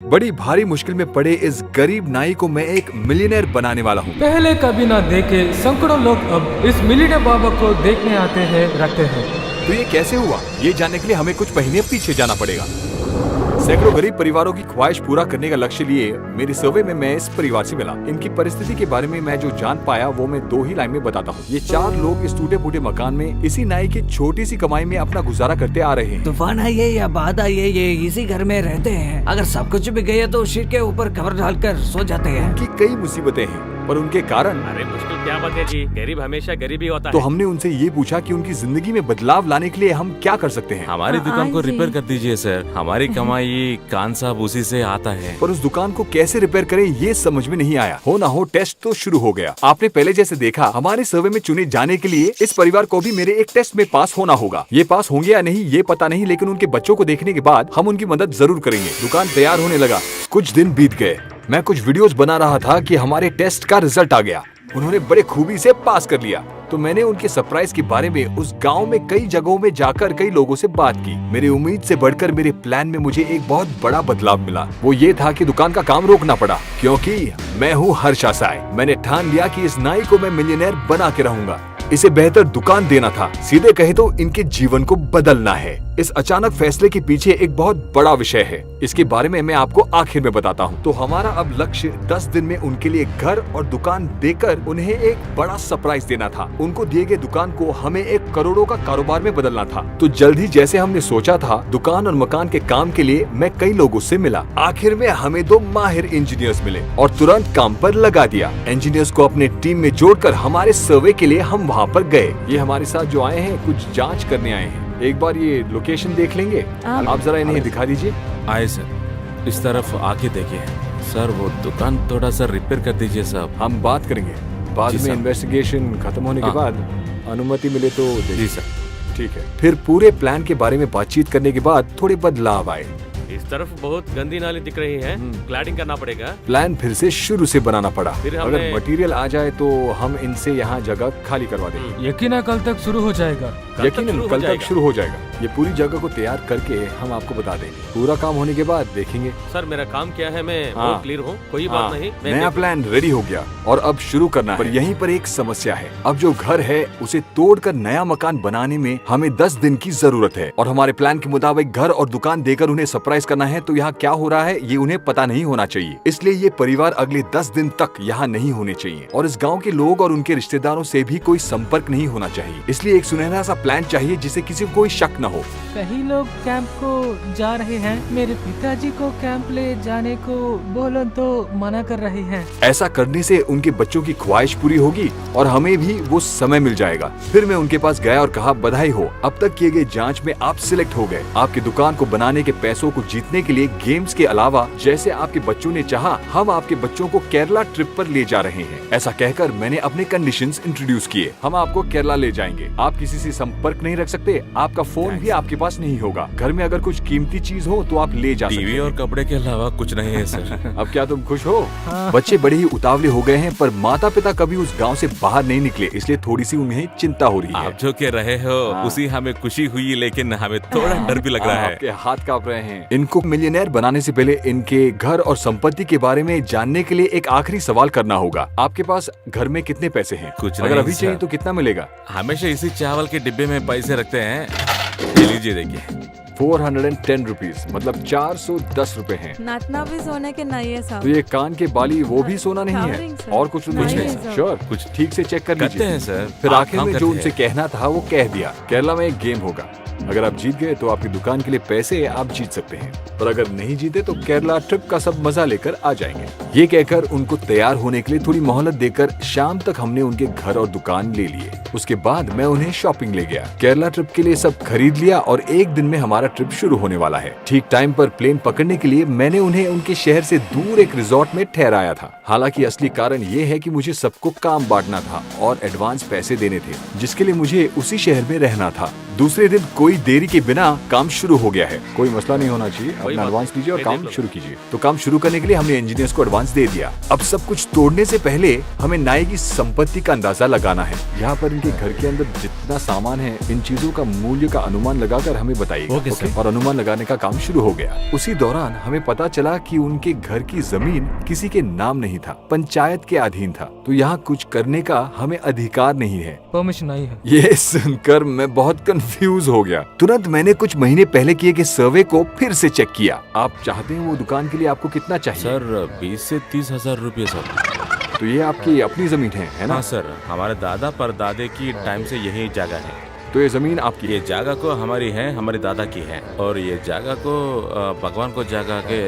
बड़ी भारी मुश्किल में पड़े इस गरीब नाई को मैं एक मिलियनेयर बनाने वाला हूँ। पहले कभी ना देखे सैकड़ों लोग अब इस मिलियनेयर बाबा को देखने आते हैं रखते हैं। तो ये कैसे हुआ, ये जानने के लिए हमें कुछ महीने पीछे जाना पड़ेगा। सैकड़ों गरीब परिवारों की ख्वाहिश पूरा करने का लक्ष्य लिए मेरे सर्वे में मैं इस परिवार से मिला। इनकी परिस्थिति के बारे में मैं जो जान पाया वो मैं 2 ही लाइन में बताता हूँ। ये 4 लोग इस टूटे फूटे मकान में इसी नाई की छोटी सी कमाई में अपना गुजारा करते आ रहे हैं। तूफान आई है या बाढ़ आई है, ये इसी घर में रहते हैं। अगर सब कुछ भी गया तो सिर के ऊपर कवर डालकर सो जाते हैं। उनकी कई मुसीबतें हैं पर उनके कारण। अरे मुश्किल क्या बात है जी, गरीब हमेशा गरीब ही होता तो है। हमने उनसे ये पूछा कि उनकी जिंदगी में बदलाव लाने के लिए हम क्या कर सकते हैं। हमारी दुकान को रिपेयर कर दीजिए सर, हमारी कमाई कान साहब उसी से आता है। पर उस दुकान को कैसे रिपेयर करें ये समझ में नहीं आया। हो ना हो टेस्ट तो शुरू हो गया। आपने पहले जैसे देखा हमारे सर्वे में चुने जाने के लिए इस परिवार को भी मेरे एक टेस्ट में पास होना होगा। ये पास होंगे या नहीं ये पता नहीं, लेकिन उनके बच्चों को देखने के बाद हम उनकी मदद जरूर करेंगे। दुकान तैयार होने लगा। कुछ दिन बीत गए। मैं कुछ वीडियोस बना रहा था कि हमारे टेस्ट का रिजल्ट आ गया। उन्होंने बड़े खूबी से पास कर लिया। तो मैंने उनके सरप्राइज के बारे में उस गांव में कई जगहों में जाकर कई लोगों से बात की। मेरी उम्मीद से बढ़कर मेरे प्लान में मुझे एक बहुत बड़ा बदलाव मिला। वो ये था कि दुकान का काम रोकना पड़ा, क्योंकि मैं हूँ हर्षा साई। मैंने ठान लिया कि इस नाई को मैं मिलियनेयर बना के रहूंगा। इसे बेहतर दुकान देना था, सीधे कहे तो इनके जीवन को बदलना है। इस अचानक फैसले के पीछे एक बहुत बड़ा विषय है। इसके बारे में मैं आपको आखिर में बताता हूँ। तो हमारा अब लक्ष्य 10 दिन में उनके लिए घर और दुकान देकर उन्हें एक बड़ा सरप्राइज देना था। उनको दिए गए दुकान को हमें 1 करोड़ों का कारोबार में बदलना था। तो जल्द ही जैसे हमने सोचा था, दुकान और मकान के काम के लिए मैं कई लोगों से मिला। आखिर में हमें 2 माहिर इंजीनियर्स मिले और तुरंत काम पर लगा दिया। इंजीनियर्स को अपने टीम में जोड़कर हमारे सर्वे के लिए हम वहाँ पर गए। ये हमारे साथ जो आए हैं कुछ जांच करने आए हैं। एक बार ये लोकेशन देख लेंगे, आप जरा इन्हें दिखा दीजिए। आए सर, इस तरफ आके देखिए सर, वो दुकान थोड़ा सा रिपेयर कर दीजिए साहब। हम बात करेंगे बाद जी में, सर। इन्वेस्टिगेशन खत्म होने के हाँ। बाद अनुमति मिले तो जी सर। ठीक है। फिर पूरे प्लान के बारे में बातचीत करने के बाद थोड़े बदलाव आए। इस तरफ बहुत गंदी नाली दिख रही है, क्लैडिंग करना पड़ेगा। प्लान फिर से शुरू से बनाना पड़ा। फिर अगर हमने- मटेरियल आ जाए तो हम इनसे यहाँ जगह खाली करवा देंगे। यकीन कल तक शुरू हो जाएगा। यकीनन कल तक शुरू हो जाएगा। ये पूरी जगह को तैयार करके हम आपको बता देंगे। पूरा काम होने के बाद देखेंगे। सर मेरा काम क्या है, मैं हाँ। बहुत क्लियर हूँ, कोई हाँ, बात नहीं। मैं नया देखूँ। प्लान रेडी हो गया और अब शुरू करना है। पर यहीं पर एक समस्या है। अब जो घर है उसे तोड़कर नया मकान बनाने में हमें 10 दिन की जरूरत है और हमारे प्लान के मुताबिक घर और दुकान देकर उन्हें सरप्राइज करना है। तो यहाँ क्या हो रहा है ये उन्हें पता नहीं होना चाहिए। इसलिए ये परिवार अगले 10 दिन तक यहाँ नहीं होने चाहिए और इस गाँव के लोग और उनके रिश्तेदारों से भी कोई संपर्क नहीं होना चाहिए। इसलिए एक सुनहरा सा प्लान चाहिए जिसे किसी को कोई शक न हो। कई लोग कैंप को जा रहे हैं। मेरे पिताजी को कैंप ले जाने को बोलो तो मना कर रहे हैं। ऐसा करने से उनके बच्चों की ख्वाहिश पूरी होगी और हमें भी वो समय मिल जाएगा। फिर मैं उनके पास गया और कहा, बधाई हो, अब तक किए गए जांच में आप सिलेक्ट हो गए। आपकी दुकान को बनाने के पैसों को जीतने के लिए गेम्स के अलावा जैसे आपके बच्चों ने चाहा, हम आपके बच्चों को केरला ट्रिप पर ले जा रहे हैं। ऐसा कहकर मैंने अपने कंडीशंस इंट्रोड्यूस किए। हम आपको केरला ले जाएंगे। आप किसी से संपर्क नहीं रख सकते, आपका फोन भी आपके पास नहीं होगा। घर में अगर कुछ कीमती चीज हो तो आप ले जा सकते टीवी हैं। और कपड़े के अलावा कुछ नहीं है सर। अब क्या तुम खुश हो? बच्चे बड़े ही उतावले हो गए हैं, पर माता पिता कभी उस गांव से बाहर नहीं निकले, इसलिए थोड़ी सी उन्हें चिंता हो रही है। आप जो कह रहे हो उसी हमें खुशी हुई, लेकिन हमें थोड़ा डर भी लग रहा है। आपके हाथ कांप रहे हैं। इनको मिलियनेयर बनाने से पहले इनके घर और संपत्ति के बारे में जानने के लिए एक आखिरी सवाल करना होगा। आपके पास घर में कितने पैसे हैं? कुछ अगर नहीं, अभी चाहिए सर। तो कितना मिलेगा? हमेशा इसी चावल के डिब्बे में पैसे रखते हैं। ये लीजिए देखिए। 410 रुपीज, मतलब 410 रुपए हैं। नातना भी सोने के नहीं है तो साहब। ये कान के बाली वो भी सोना नहीं है Covering, sir. और कुछ नहीं नहीं, है? sir. श्योर, कुछ ठीक से चेक कर करते लीजिए। हैं सर। फिर आप आखिर काम में जो करते उनसे हैं। कहना था वो कह दिया। केरला में एक गेम होगा। अगर आप जीत गए तो आपकी दुकान के लिए पैसे आप जीत सकते हैं, पर अगर नहीं जीते तो केरला ट्रिप का सब मजा लेकर आ जाएंगे। ये कहकर उनको तैयार होने के लिए थोड़ी मोहलत देकर शाम तक हमने उनके घर और दुकान ले लिए। उसके बाद मैं उन्हें शॉपिंग ले गया। केरला ट्रिप के लिए सब खरीद लिया और एक दिन में हमारा ट्रिप शुरू होने वाला है। ठीक टाइम पर प्लेन पकड़ने के लिए मैंने उन्हें उनके शहर से दूर एक रिजॉर्ट में ठहराया था। हालांकि असली कारण ये है कि मुझे सबको काम बांटना था और एडवांस पैसे देने थे, जिसके लिए मुझे उसी शहर में रहना था। दूसरे दिन कोई देरी के बिना काम शुरू हो गया है। कोई मसला नहीं होना चाहिए। अपना बात एडवांस नहीं, लीजिए और मैं काम देख लूंगा। शुरू कीजिए। तो काम शुरू करने के लिए हमने इंजीनियर्स को एडवांस एडवांस दे दिया। अब सब कुछ तोड़ने से पहले हमें नाये की संपत्ति का अंदाजा लगाना है। यहाँ पर इनके घर के अंदर जितना सामान है, इन चीजों का मूल्य का अनुमान लगाकर हमें बताइए। ओके? और अनुमान लगाने का काम शुरू हो गया। उसी दौरान हमें पता चला कि उनके घर की जमीन किसी के नाम नहीं था, पंचायत के अधीन था, तो यहाँ कुछ करने का हमें अधिकार नहीं है। परमिशन नहीं है। ये सुनकर मैं बहुत कंफ्यूज हो गया। तुरंत मैंने कुछ महीने पहले किए गए सर्वे को फिर से चेक किया। आप चाहते हैं वो दुकान के लिए आपको कितना चाहिए? सर 20 से 30,000 रुपये सर। तो ये आपकी अपनी जमीन है ना? हाँ सर, हमारे दादा परदादे की टाइम से यही जगह है। तो ये जमीन आपकी है? ये जगह को हमारी है, हमारे दादा की है। और ये जगह को भगवान को जगह के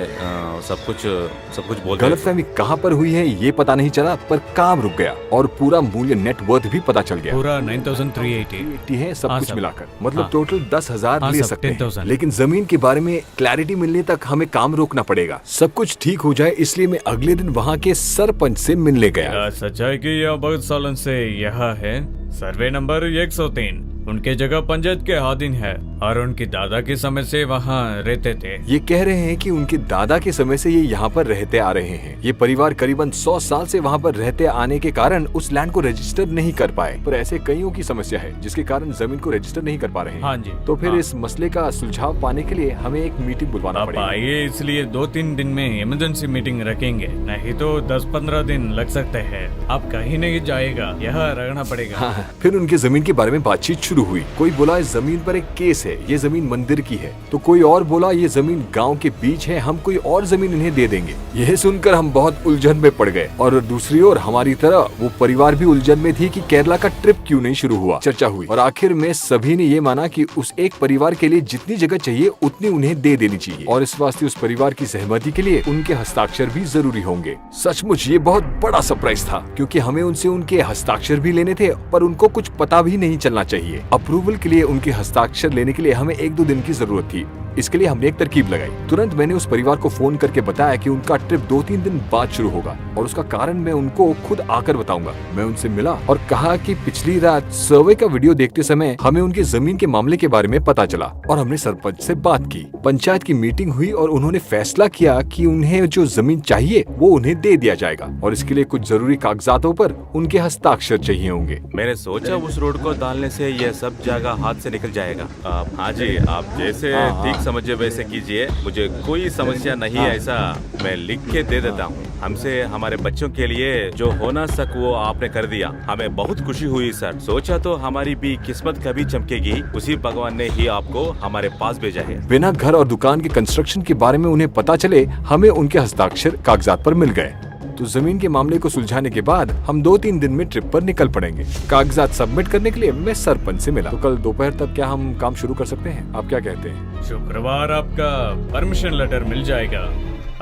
सब कुछ बोलते हैं। गलतफहमी कहाँ पर हुई है ये पता नहीं चला, पर काम रुक गया और पूरा मूल्य नेटवर्थ भी पता चल गया। पूरा 9,380 है सब कुछ सर। मिलाकर, मतलब हाँ। टोटल 10,000 हाँ ले सर, सकते हैं। 10,000। लेकिन जमीन के बारे में क्लैरिटी मिलने तक हमें काम रोकना पड़ेगा। सब कुछ ठीक हो जाए इसलिए मैं अगले दिन वहाँ के सरपंच से मिलने गया। सच है कि यह बहुत सालों से यहाँ है। सर्वे नंबर 103 उनके जगह पंचायत के अधीन है और उनकी दादा के समय से वहाँ रहते थे। ये कह रहे हैं कि उनके दादा के समय से ये यहाँ पर रहते आ रहे हैं। ये परिवार करीबन 100 साल से वहाँ पर रहते आने के कारण उस लैंड को रजिस्टर नहीं कर पाए। पर ऐसे कईयों की समस्या है जिसके कारण जमीन को रजिस्टर नहीं कर पा रहे हैं। हाँ जी। तो फिर हाँ। इस मसले का सुलझाव पाने के लिए हमें एक मीटिंग बुलवाना आप पड़ेगा। आइए, इसलिए 2-3 दिन में इमरजेंसी मीटिंग रखेंगे, नहीं तो 10-15 दिन लग सकते हैं। आप कहीं नहीं जाएगा, यहाँ रहना पड़ेगा। हाँ, फिर उनके जमीन के बारे में बातचीत शुरू हुई। कोई बोला इस जमीन पर एक केस है, ये जमीन मंदिर की है, तो कोई और बोला ये जमीन गांव के बीच है, हम कोई और जमीन इन्हें दे देंगे। यह सुनकर हम बहुत उलझन में पड़ गए और दूसरी ओर हमारी तरह वो परिवार भी उलझन में थी कि केरला का ट्रिप क्यों नहीं शुरू हुआ। चर्चा हुई और आखिर में सभी ने ये माना कि उस एक परिवार के लिए जितनी जगह चाहिए उतनी उन्हें दे देनी चाहिए और इस वास्ते उस परिवार की सहमति के लिए उनके हस्ताक्षर भी जरूरी होंगे। सचमुच ये बहुत बड़ा सरप्राइज था क्योंकि हमें उनसे उनके हस्ताक्षर भी लेने थे, पर उनको कुछ पता भी नहीं चलना चाहिए। अप्रूवल के लिए उनके हस्ताक्षर लेने के लिए हमें 1-2 दिन की जरूरत थी। इसके लिए हमने एक तरकीब लगाई। तुरंत मैंने उस परिवार को फोन करके बताया कि उनका ट्रिप 2-3 दिन बाद शुरू होगा और उसका कारण मैं उनको खुद आकर बताऊंगा। मैं उनसे मिला और कहा कि पिछली रात सर्वे का वीडियो देखते समय हमें उनके जमीन के मामले के बारे में पता चला और हमने सरपंच से बात की। पंचायत की मीटिंग हुई और उन्होंने फैसला किया कि उन्हें जो जमीन चाहिए वो उन्हें दे दिया जाएगा और इसके लिए कुछ जरूरी कागजातों पर उनके हस्ताक्षर चाहिए होंगे। मैंने सोचा उस रोड को डालने से यह सब जगह हाथ से निकल जाएगा। हाँ जी, आप जैसे ठीक समझे वैसे कीजिए, मुझे कोई समस्या नहीं है। ऐसा मैं लिख के दे देता हूँ। हमसे हमारे बच्चों के लिए जो होना सक वो आपने कर दिया, हमें बहुत खुशी हुई सर। सोचा तो हमारी भी किस्मत कभी चमकेगी, उसी भगवान ने ही आपको हमारे पास भेजा है। बिना घर और दुकान के कंस्ट्रक्शन के बारे में उन्हें पता चले हमें उनके हस्ताक्षर कागजात पर मिल गए। तो जमीन के मामले को सुलझाने के बाद हम 2-3 दिन में ट्रिप पर निकल पड़ेंगे। कागजात सबमिट करने के लिए मैं सरपंच से मिला। तो कल दोपहर तक क्या हम काम शुरू कर सकते हैं? आप क्या कहते हैं? शुक्रवार आपका परमिशन लेटर मिल जाएगा,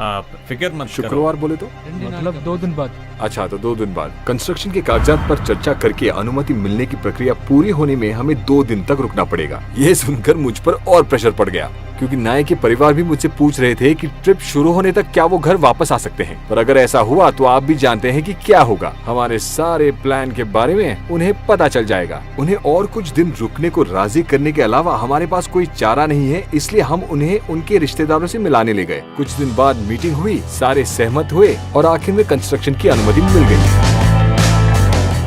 आप फिक्र मत करो। शुक्रवार बोले तो मतलब 2 दिन बाद। अच्छा, तो 2 दिन बाद कंस्ट्रक्शन के कागजात पर चर्चा करके अनुमति मिलने की प्रक्रिया पूरी होने में हमें 2 दिन तक रुकना पड़ेगा। ये सुनकर मुझ पर और प्रेशर पड़ गया क्योंकि नाये के परिवार भी मुझसे पूछ रहे थे कि ट्रिप शुरू होने तक क्या वो घर वापस आ सकते हैं। पर अगर ऐसा हुआ तो आप भी जानते हैं कि क्या होगा। हमारे सारे प्लान के बारे में उन्हें पता चल जाएगा। उन्हें और कुछ दिन रुकने को राजी करने के अलावा हमारे पास कोई चारा नहीं है, इसलिए हम उन्हें उनके रिश्तेदारों से मिलाने ले गए। कुछ दिन बाद मीटिंग हुई, सारे सहमत हुए और आखिर में कंस्ट्रक्शन की अनुमति मिल गई।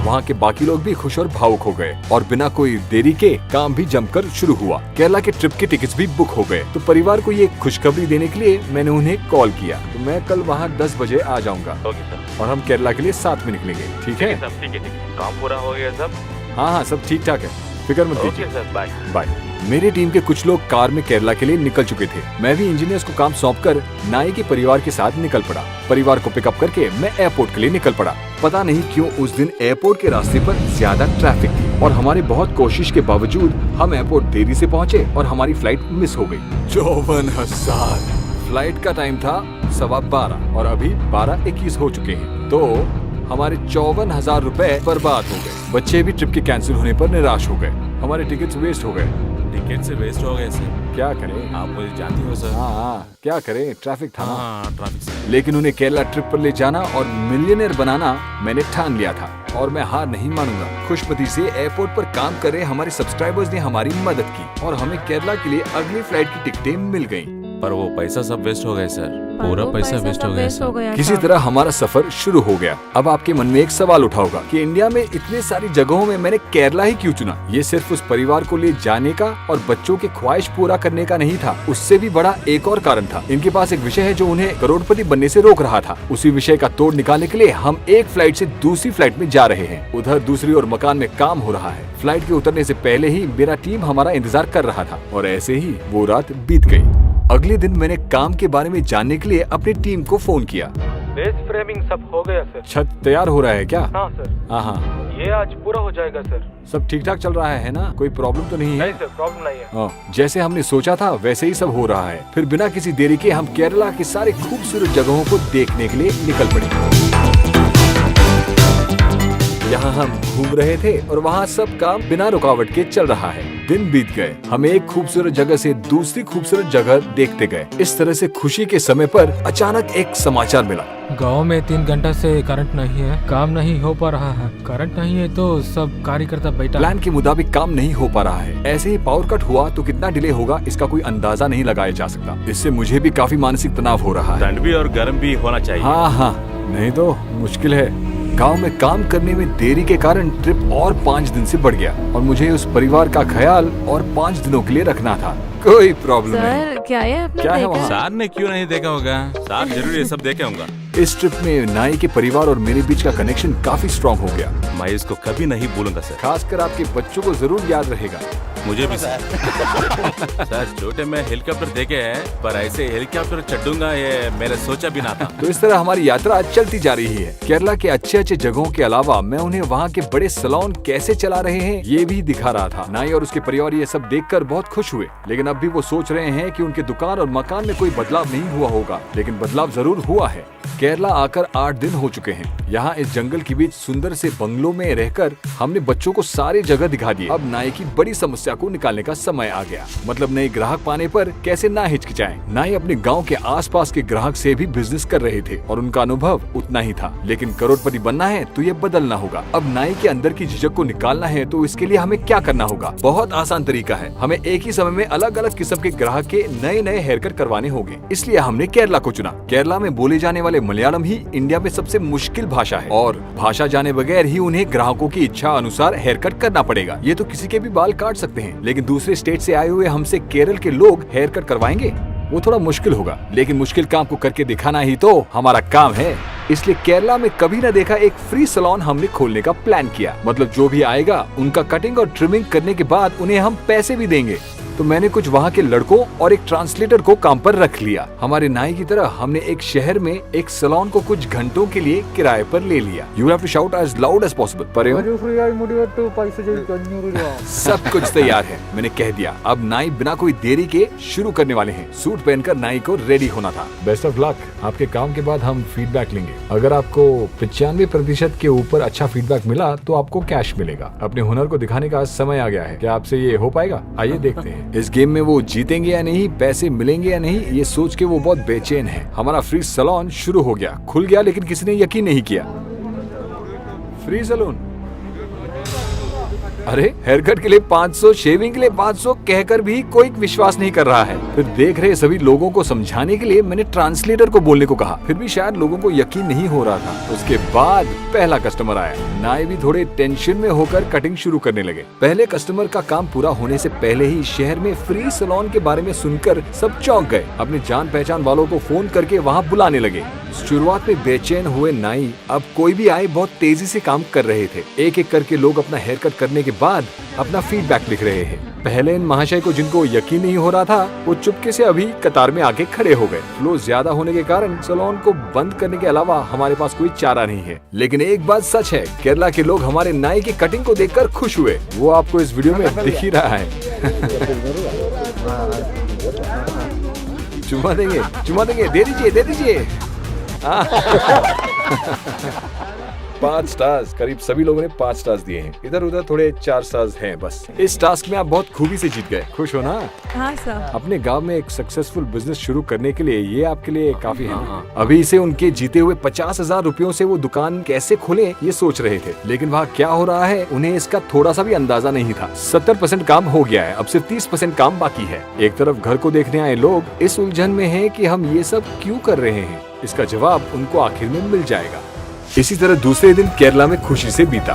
वहाँ के बाकी लोग भी खुश और भावुक हो गए और बिना कोई देरी के काम भी जमकर शुरू हुआ। केरला के ट्रिप के टिकट्स भी बुक हो गए। तो परिवार को ये खुशखबरी देने के लिए मैंने उन्हें कॉल किया। तो मैं कल वहाँ 10 बजे आ जाऊंगा और हम केरला के लिए साथ में निकलेंगे। ठीक है? ठीक है, काम पूरा हो गया सब? हाँ, सब ठीक ठाक है, फिक्र मत कीजिए। Sir, bye bye. मेरी टीम के कुछ लोग कार में केरला के लिए निकल चुके थे। मैं भी इंजीनियर्स को काम सौंपकर नाये के परिवार के साथ निकल पड़ा। परिवार को पिकअप करके मैं एयरपोर्ट के लिए निकल पड़ा। पता नहीं क्यों उस दिन एयरपोर्ट के रास्ते पर ज्यादा ट्रैफिक थी और हमारी बहुत कोशिश के बावजूद हम एयरपोर्ट देरी से पहुंचे और हमारी फ्लाइट मिस हो गई। 54,000। फ्लाइट का टाइम था 12:15 और अभी 12:21 हो चुके हैं। तो हमारे 54,000 रुपए बर्बाद हो गए। बच्चे भी ट्रिप के कैंसिल होने पर निराश हो गए। हमारे टिकट्स वेस्ट हो गए। टिकट से वेस्ट हो गए सर। क्या करें? आप मुझे जानती हो सर। हाँ, क्या करें, ट्रैफिक था ना। हाँ, ट्रैफिक से। लेकिन उन्हें केरला ट्रिप पर ले जाना और मिलियनेयर बनाना मैंने ठान लिया था और मैं हार नहीं मानूंगा। खुशपति से एयरपोर्ट पर काम कर रहे हमारे सब्सक्राइबर्स ने हमारी मदद की और हमें केरला के लिए अगली फ्लाइट की टिकटें मिल गयी। पर वो पैसा सब वेस्ट हो गए सर। पूरा पैसा वेस्ट हो गया किसी तरह हमारा सफर शुरू हो गया। अब आपके मन में एक सवाल उठा होगा कि इंडिया में इतने सारी जगहों में मैंने केरला ही क्यों चुना। ये सिर्फ उस परिवार को ले जाने का और बच्चों के ख्वाहिश पूरा करने का नहीं था, उससे भी बड़ा एक और कारण था। इनके पास एक विषय है जो उन्हें करोड़पति बनने से रोक रहा था। उसी विषय का तोड़ निकालने के लिए हम एक फ्लाइट से दूसरी फ्लाइट में जा रहे हैं। उधर दूसरी ओर मकान में काम हो रहा है। फ्लाइट के उतरने से पहले ही मेरा टीम हमारा इंतजार कर रहा था और ऐसे ही वो रात बीत गई। अगले दिन मैंने काम के बारे में जानने के लिए अपनी टीम को फोन किया। बेस फ्रेमिंग सब हो गया सर। छत तैयार हो रहा है क्या? हाँ सर, हाँ, ये आज पूरा हो जाएगा सर। सब ठीक ठाक चल रहा है ना? कोई प्रॉब्लम तो नहीं है? सर, प्रॉब्लम नहीं है। जैसे हमने सोचा था वैसे ही सब हो रहा है। फिर बिना किसी देरी के हम केरला की सारी खूबसूरत जगहों को देखने के लिए निकल पड़े। यहाँ हम घूम रहे थे और वहाँ सब काम बिना रुकावट के चल रहा है। दिन बीत गए। हम एक खूबसूरत जगह से दूसरी खूबसूरत जगह देखते गए। इस तरह से खुशी के समय पर अचानक एक समाचार मिला। गांव में 3 घंटा से करंट नहीं है, काम नहीं हो पा रहा है। करंट नहीं है तो सब कार्यकर्ता बैठा। प्लान के मुताबिक काम नहीं हो पा रहा है। ऐसे ही पावर कट हुआ तो कितना डिले होगा इसका कोई अंदाजा नहीं लगाया जा सकता। इससे मुझे भी काफी मानसिक तनाव हो रहा है। ठंड भी और गर्म भी होना चाहिए। हाँ, नहीं तो मुश्किल है। गांव में काम करने में देरी के कारण ट्रिप और 5 दिन से बढ़ गया और मुझे उस परिवार का ख्याल और 5 दिनों के लिए रखना था। कोई प्रॉब्लम नहीं। सर क्या है आपने क्या है देखा? वहाँ? सार ने क्यों नहीं देखा होगा? सार जरूर ये सब देखे होगा। इस ट्रिप में नाई के परिवार और मेरे बीच का कनेक्शन काफी स्ट्रॉन्ग हो गया। मैं इसको कभी नहीं भूलूंगा सर। खासकर आपके बच्चों को जरूर याद रहेगा। मुझे भी सर। सर छोटे में हेलीकॉप्टर देखे हैं पर ऐसे हेलीकॉप्टर चढ़ूंगा ये मैंने सोचा भी ना था। तो इस तरह हमारी यात्रा चलती जा रही है। केरला के अच्छे अच्छे जगहों के अलावा मैं उन्हें वहाँ के बड़े सैलून कैसे चला रहे हैं ये भी दिखा रहा था। नाई और उसके परिवार ये सब देखकर बहुत खुश हुए, लेकिन अब भी वो सोच रहे हैं कि उनके दुकान और मकान में कोई बदलाव नहीं हुआ होगा, लेकिन बदलाव जरूर हुआ है। केरला आकर 8 दिन हो चुके हैं। यहाँ इस जंगल के बीच सुंदर से बंगलों में रहकर हमने बच्चों को सारी जगह दिखा दी। अब नाई की बड़ी समस्या को निकालने का समय आ गया, मतलब नए ग्राहक पाने पर कैसे ना हिचकिचाएं। नाई अपने गांव के आसपास के ग्राहक से भी बिजनेस कर रहे थे और उनका अनुभव उतना ही था, लेकिन करोड़पति बनना है तो ये बदलना होगा। अब नाई के अंदर की झिझक को निकालना है तो इसके लिए हमें क्या करना होगा? बहुत आसान तरीका है। हमें एक ही समय में अलग अलग किस्म के ग्राहक के नए नए हेयर कट करवाने होंगे। इसलिए हमने केरला को चुना। केरला में बोले जाने वाले मलयालम ही इंडिया में सबसे मुश्किल भाषा है और भाषा जाने बगैर ही उन्हें ग्राहकों की इच्छा अनुसार हेयर कट करना पड़ेगा। ये तो किसी के भी बाल काट सकते हैं, लेकिन दूसरे स्टेट से आए हुए हमसे केरल के लोग हेयर कट करवाएंगे वो थोड़ा मुश्किल होगा। लेकिन मुश्किल काम को करके दिखाना ही तो हमारा काम है। इसलिए केरला में कभी न देखा एक फ्री सैलून हमने खोलने का प्लान किया। मतलब जो भी आएगा उनका कटिंग और ट्रिमिंग करने के बाद उन्हें हम पैसे भी देंगे। तो मैंने कुछ वहाँ के लड़कों और एक ट्रांसलेटर को काम पर रख लिया। हमारे नाई की तरह हमने एक शहर में एक सैलून को कुछ घंटों के लिए किराए पर ले लिया। You have to shout as loud as possible। सब कुछ तैयार है, मैंने कह दिया। अब नाई बिना कोई देरी के शुरू करने वाले हैं। सूट पहनकर नाई को रेडी होना था। Best of luck. आपके काम के बाद हम फीडबैक लेंगे। अगर आपको 95% के ऊपर अच्छा फीडबैक मिला तो आपको कैश मिलेगा। अपने हुनर को दिखाने का समय आ गया है। क्या आपसे ये हो पाएगा? आइए देखते हैं। इस गेम में वो जीतेंगे या नहीं, पैसे मिलेंगे या नहीं, ये सोच के वो बहुत बेचैन है। हमारा फ्री सैलून शुरू हो गया, खुल गया, लेकिन किसी ने यकीन नहीं किया। फ्री सैलून, अरे हेयर कट के लिए 500, शेविंग के लिए 500 कहकर भी कोई विश्वास नहीं कर रहा है। फिर देख रहे सभी लोगों को समझाने के लिए मैंने ट्रांसलेटर को बोलने को कहा, फिर भी शायद लोगों को यकीन नहीं हो रहा था। उसके बाद पहला कस्टमर आया। नाई भी थोड़े टेंशन में होकर कटिंग शुरू करने लगे। पहले कस्टमर का काम पूरा होने से पहले ही शहर में फ्री सैलून के बारे में सुनकर सब चौंक गए। अपने जान पहचान वालों को फोन करके वहाँ बुलाने लगे। शुरुआत में बेचैन हुए नाई अब कोई भी आए बहुत तेजी से काम कर रहे थे। एक एक करके लोग अपना हेयर कट करने के बाद अपना फीडबैक लिख रहे हैं। पहले इन महाशय को जिनको यकीन नहीं हो रहा था वो चुपके से अभी कतार में आके खड़े हो गए। फ्लो ज्यादा होने के कारण सैलून को बंद करने के अलावा हमारे पास कोई चारा नहीं है। लेकिन एक बात सच है, केरला के लोग हमारे नाई की कटिंग को देखकर खुश हुए। वो आपको इस वीडियो में दिख ही रहा है। चुमा देंगे, दे दीजिए। 5 स्टार्स, करीब सभी लोगों ने 5 स्टार्स दिए हैं। इधर उधर थोड़े 4 स्टार्स हैं बस। इस टास्क में आप बहुत खूबी से जीत गए, खुश हो ना? हाँ सर। अपने गांव में एक सक्सेसफुल बिजनेस शुरू करने के लिए ये आपके लिए काफी है ना? अभी इसे उनके जीते हुए 50,000 रुपयों से वो दुकान कैसे खोले ये सोच रहे थे, लेकिन वहाँ क्या हो रहा है उन्हें इसका थोड़ा सा भी अंदाजा नहीं था। 70% काम हो गया है, अब सिर्फ 30% काम बाकी है। एक तरफ घर को देखने आए लोग इस उलझन में हैं कि हम ये सब क्यों कर रहे हैं। इसका जवाब उनको आखिर में मिल जाएगा। इसी तरह दूसरे दिन केरला में खुशी से बीता।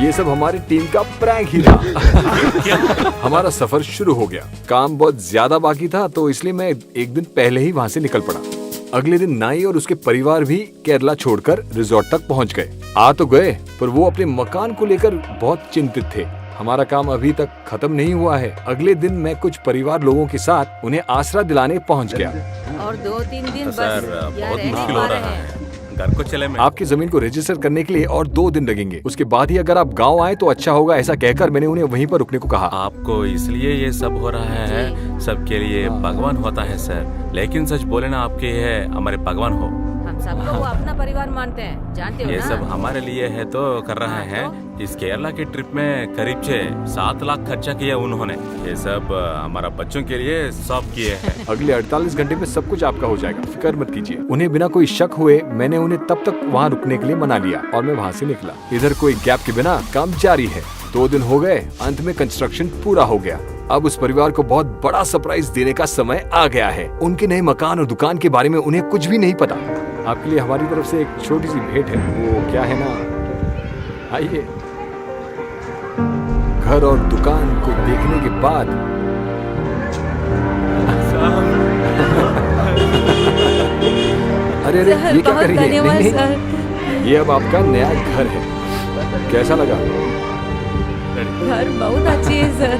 ये सब हमारी टीम का प्रैंक ही था। हमारा सफर शुरू हो गया। काम बहुत ज्यादा बाकी था तो इसलिए मैं एक दिन पहले ही वहाँ से निकल पड़ा। अगले दिन नाई और उसके परिवार भी केरला छोड़कर रिजॉर्ट तक पहुँच गए। आ तो गए पर वो अपने मकान को लेकर बहुत चिंतित थे। हमारा काम अभी तक खत्म नहीं हुआ है। अगले दिन मैं कुछ परिवार लोगों के साथ उन्हें आसरा दिलाने पहुँच गया। और 2-3 दिन बस सर यहाँ बहुत रहने मुश्किल हो वाले रहा हैं। है, घर को चले मैं। आपकी जमीन को रजिस्टर करने के लिए और 2 दिन लगेंगे। उसके बाद ही अगर आप गांव आए तो अच्छा होगा। ऐसा कहकर मैंने उन्हें वहीं पर रुकने को कहा। आपको इसलिए ये सब हो रहा है, सबके लिए भगवान होता है सर, लेकिन सच बोले ना आपके है हमारे भगवान हो। हम सबको वो अपना परिवार मानते हैं, जानते हो ये ना? सब हमारे लिए है तो कर रहे हैं। इस केरला की ट्रिप में करीब 6-7 लाख खर्चा किया उन्होंने। ये सब हमारा बच्चों के लिए सब किए हैं। अगले 48 घंटे में सब कुछ आपका हो जाएगा, फिक्र मत कीजिए। उन्हें बिना कोई शक हुए मैंने उन्हें तब तक वहाँ रुकने के लिए मना लिया और मैं वहाँ से निकला। इधर कोई गैप के बिना काम जारी है। 2 दिन हो गए, अंत में कंस्ट्रक्शन पूरा हो गया। अब उस परिवार को बहुत बड़ा सरप्राइज देने का समय आ गया है। उनके नए मकान और दुकान के बारे में उन्हें कुछ भी नहीं पता। आपके लिए हमारी तरफ से एक छोटी सी भेंट है। वो क्या है ना, आइए। घर और दुकान को देखने के बाद अरे सर, ये क्या बहुत कर रही है? धन्यवाद नहीं, सर। नहीं, ये अब आपका नया घर है। कैसा लगा? घर बहुत अच्छी है सर।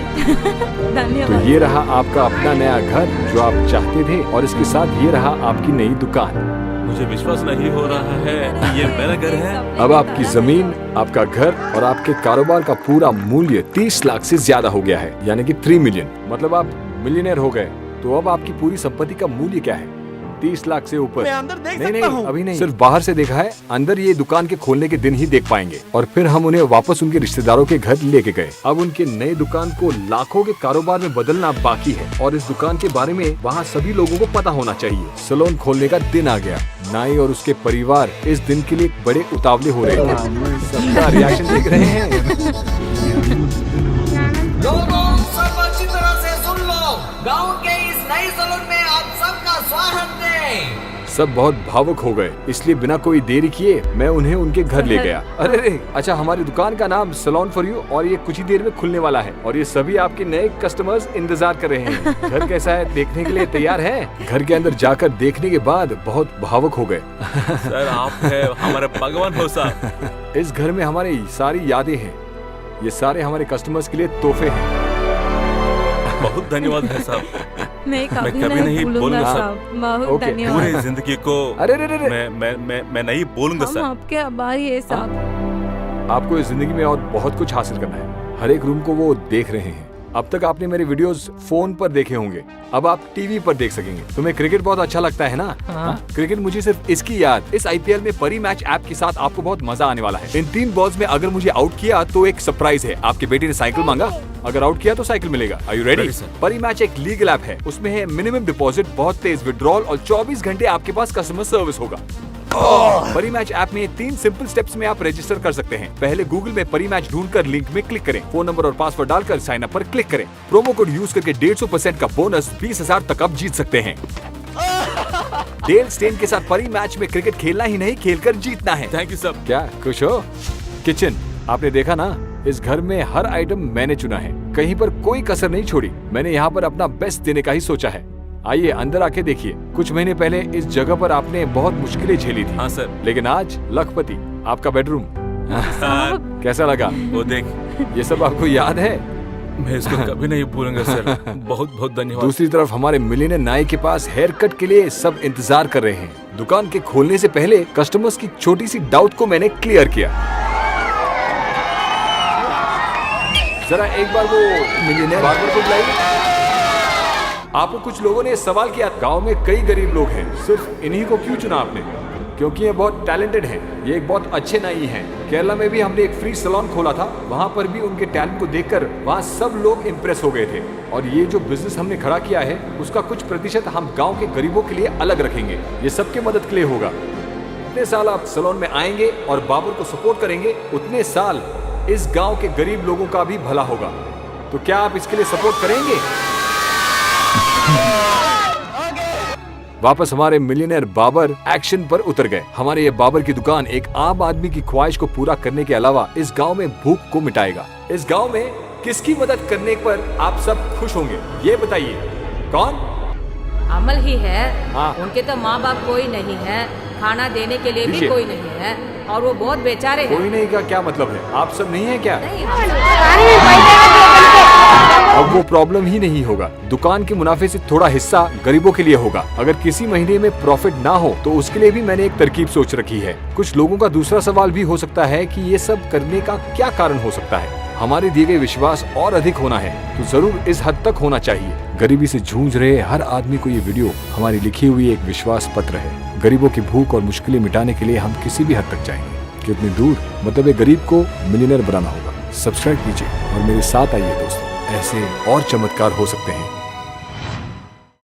तो धन्यवाद। ये रहा आपका अपना नया घर जो आप चाहते थे और इसके साथ ये रहा आपकी नई दुकान। मुझे विश्वास नहीं हो रहा है कि ये मेरा घर है। अब आपकी जमीन, आपका घर और आपके कारोबार का पूरा मूल्य 30 लाख से ज्यादा हो गया है, यानी कि 3 मिलियन। मतलब आप मिलियनेयर हो गए। तो अब आपकी पूरी संपत्ति का मूल्य क्या है? 30 लाख से ऊपर। मैं अंदर देख नहीं सकता नहीं, हूँ। अभी नहीं, सिर्फ बाहर से देखा है। अंदर ये दुकान के खोलने के दिन ही देख पाएंगे। और फिर हम उन्हें वापस उनके रिश्तेदारों के घर लेके गए। अब उनके नए दुकान को लाखों के कारोबार में बदलना बाकी है और इस दुकान के बारे में वहाँ सभी लोगों को पता होना चाहिए। सैलून खोलने का दिन आ गया। नाई और उसके परिवार इस दिन के लिए बड़े उतावले हो रहे थे। सबका रिएक्शन देख रहे हैं। लोगों सब अच्छी तरह से सुन लो, गांव के इस नए सैलून में आप सबका स्वागत है। सब बहुत भावुक हो गए, इसलिए बिना कोई देरी किए मैं उन्हें उनके घर ले गया। अरे रे, अच्छा, हमारी दुकान का नाम सैलून फॉर यू और ये कुछ ही देर में खुलने वाला है और ये सभी आपके नए कस्टमर्स इंतजार कर रहे हैं। घर कैसा है देखने के लिए तैयार हैं? घर के अंदर जाकर देखने के बाद बहुत भावुक हो गए। सर आप है हमारे भगवान हो साहब। इस घर में हमारी सारी यादें हैं। ये सारे हमारे कस्टमर्स के लिए तोहफे हैं। बहुत धन्यवाद है साहब। मैं मैं कभी कभी नहीं भूलूंगा बोलूंगा साहब। बहुत ओके, धन्यवाद। पूरी जिंदगी को अरे रे रे रे। मैं नहीं बोलूंगा हम सर। आपके आभारी है साहब। आपको इस जिंदगी में और बहुत कुछ हासिल करना है। हर एक रूम को वो देख रहे हैं। अब तक आपने मेरे वीडियोस फोन पर देखे होंगे, अब आप टीवी पर देख सकेंगे। तुम्हें क्रिकेट बहुत अच्छा लगता है ना? हाँ। क्रिकेट मुझे सिर्फ इसकी याद। इस आईपीएल में परी मैच ऐप के साथ आपको बहुत मजा आने वाला है। इन 3 बॉल्स में अगर मुझे आउट किया तो एक सरप्राइज है। आपके बेटे ने साइकिल मांगा, अगर आउट किया तो साइकिल मिलेगा। Are you ready? Ready, sir. Parimatch एक लीगल ऐप है। उसमें है मिनिमम डिपॉजिट, बहुत तेज विड्रॉल और 24 घंटे आपके पास कस्टमर सर्विस होगा। परी मैच ऐप में 3 सिंपल स्टेप्स में आप रजिस्टर कर सकते हैं। पहले गूगल में परी मैच ढूंढकर लिंक में क्लिक करें, फोन नंबर और पासवर्ड डालकर साइन अप पर क्लिक करें। प्रोमो कोड यूज करके 150% का बोनस 20,000 तक आप जीत सकते हैं। डेल स्टेन के साथ परी मैच में क्रिकेट खेलना ही नहीं, खेलकर जीतना है। Thank you sir. क्या खुश हो? किचन, आपने देखा ना, इस घर में हर आइटम मैंने चुना है, कहीं पर कोई कसर नहीं छोड़ी। मैंने यहाँ पर अपना बेस्ट देने का ही सोचा है। आइए अंदर आके देखिए। कुछ महीने पहले इस जगह पर आपने बहुत मुश्किलें झेली थी। हाँ सर। लेकिन आज लखपति, आपका बेडरूम सर कैसा लगा? वो देख, ये सब आपको याद है? मैं इसको कभी नहीं भूलूंगा सर। बहुत बहुत धन्यवाद। दूसरी तरफ हमारे मिलियनेयर नाई के पास हेयर कट के लिए सब इंतजार कर रहे हैं। दुकान के खोलने से पहले कस्टमर्स की छोटी सी डाउट को मैंने क्लियर किया। जरा एक बार वो मिलियनेयर बार्बर को बुलाइए। आपको कुछ लोगों ने सवाल किया, गांव में कई गरीब लोग हैं, सिर्फ इन्हीं को क्यों चुना आपने? क्योंकि ये बहुत टैलेंटेड हैं। ये एक बहुत अच्छे नाई हैं। केरला में भी हमने एक फ्री सैलून खोला था, वहाँ पर भी उनके टैलेंट को देखकर वहाँ सब लोग इम्प्रेस हो गए थे। और ये जो बिजनेस हमने खड़ा किया है उसका कुछ प्रतिशत हम गाँव के गरीबों के लिए अलग रखेंगे। ये सबके मदद के लिए होगा। जितने साल आप सैलून में आएंगे और बाबर को सपोर्ट करेंगे, उतने साल इस गांव के गरीब लोगों का भी भला होगा। तो क्या आप इसके लिए सपोर्ट करेंगे? वापस हमारे मिलियनेयर बाबर एक्शन पर उतर गए। हमारे ये बाबर की दुकान एक आम आदमी की ख्वाहिश को पूरा करने के अलावा इस गांव में भूख को मिटाएगा। इस गांव में किसकी मदद करने पर आप सब खुश होंगे, ये बताइए। कौन? अमल ही है। हाँ। उनके तो माँ बाप कोई नहीं है, खाना देने के लिए भी लीजिए। कोई नहीं है और वो बहुत बेचारे हैं। कोई नहीं का क्या मतलब है? आप सब नहीं है क्या? नहीं, अब वो प्रॉब्लम ही नहीं होगा। दुकान के मुनाफे से थोड़ा हिस्सा गरीबों के लिए होगा। अगर किसी महीने में प्रॉफिट ना हो तो उसके लिए भी मैंने एक तरकीब सोच रखी है। कुछ लोगों का दूसरा सवाल भी हो सकता है कि ये सब करने का क्या कारण हो सकता है। हमारे दिए गए विश्वास और अधिक होना है तो जरूर इस हद तक होना चाहिए। गरीबी से जूझ रहे हर आदमी को ये वीडियो हमारी लिखी हुई एक विश्वास पत्र है। गरीबों की भूख और मुश्किलें मिटाने के लिए हम किसी भी हद तक जाएंगे। कितनी दूर, मतलब एक गरीब को मिलियनेयर बनाना होगा। सब्सक्राइब कीजिए और मेरे साथ आइए दोस्तों, ऐसे और चमत्कार हो सकते हैं।